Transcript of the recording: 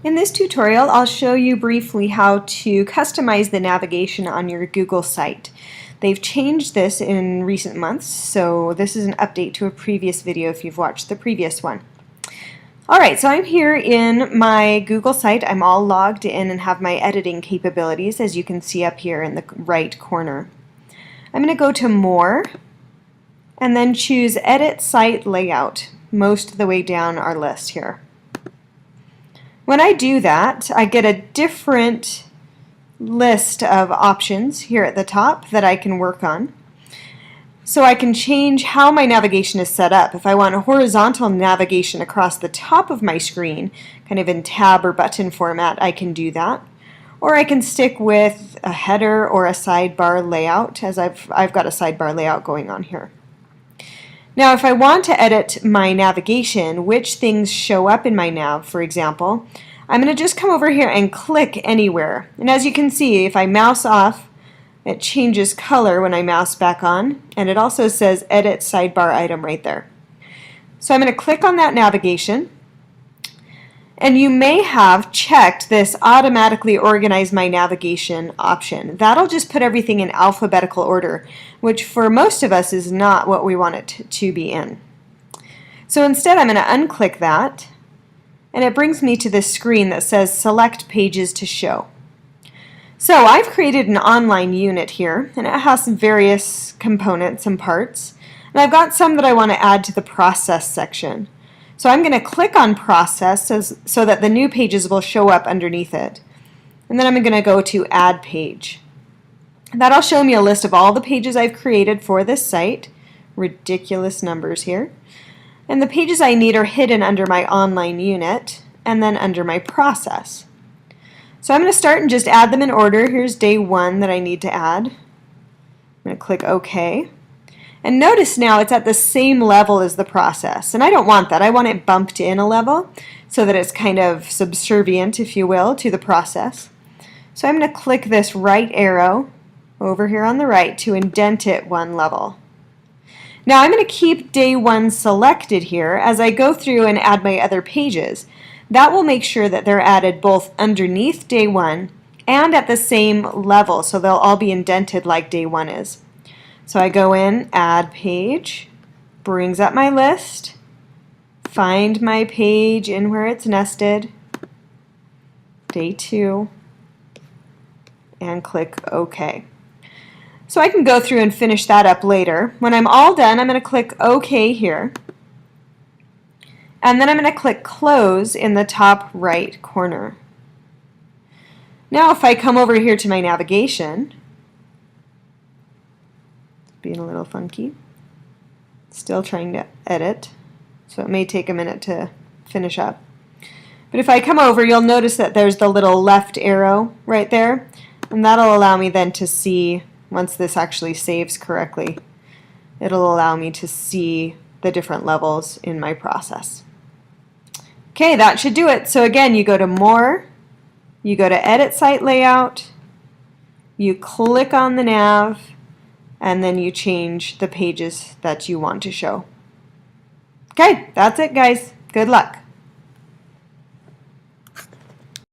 In this tutorial, I'll show you briefly how to customize the navigation on your Google site. They've changed this in recent months, so this is an update to a previous video if you've watched the previous one. Alright, so I'm here in my Google site. I'm all logged in and have my editing capabilities, as you can see up here in the right corner. I'm going to go to More and then choose Edit Site Layout, most of the way down our list here. When I do that, I get a different list of options here at the top that I can work on. So I can change how my navigation is set up. If I want a horizontal navigation across the top of my screen, kind of in tab or button format, I can do that. Or I can stick with a header or a sidebar layout, as I've got a sidebar layout going on here. Now if I want to edit my navigation, which things show up in my nav, for example, I'm going to just come over here and click anywhere. And as you can see, if I mouse off, it changes color when I mouse back on, and it also says Edit Sidebar Item right there. So I'm going to click on that navigation, and you may have checked this Automatically Organize My Navigation option. That'll just put everything in alphabetical order, which for most of us is not what we want it to be in. So instead I'm going to unclick that, and it brings me to this screen that says Select Pages to Show. So I've created an online unit here, and it has some various components and parts, and I've got some that I want to add to the Process section. So I'm going to click on Process so that the new pages will show up underneath it. And then I'm going to go to Add Page. That'll show me a list of all the pages I've created for this site. Ridiculous numbers here. And the pages I need are hidden under my online unit and then under my process. So I'm going to start and just add them in order. Here's day 1 that I need to add. I'm going to click OK. And notice now it's at the same level as the process. And I don't want that. I want it bumped in a level so that it's kind of subservient, if you will, to the process. So I'm going to click this right arrow over here on the right to indent it one level. Now I'm going to keep day 1 selected here as I go through and add my other pages. That will make sure that they're added both underneath day 1 and at the same level, so they'll all be indented like day 1 is. So I go in, Add Page, brings up my list, find my page in where it's nested, day 2, and click OK. So I can go through and finish that up later. When I'm all done, I'm going to click OK here, and then I'm going to click Close in the top right corner. Now if I come over here to my navigation, being a little funky. Still trying to edit, so it may take a minute to finish up. But if I come over, you'll notice that there's the little left arrow right there, and that'll allow me then to see, once this actually saves correctly, it'll allow me to see the different levels in my process. Okay, that should do it. So again, you go to More, you go to Edit Site Layout, you click on the nav, and then you change the pages that you want to show. Okay, that's it guys. Good luck.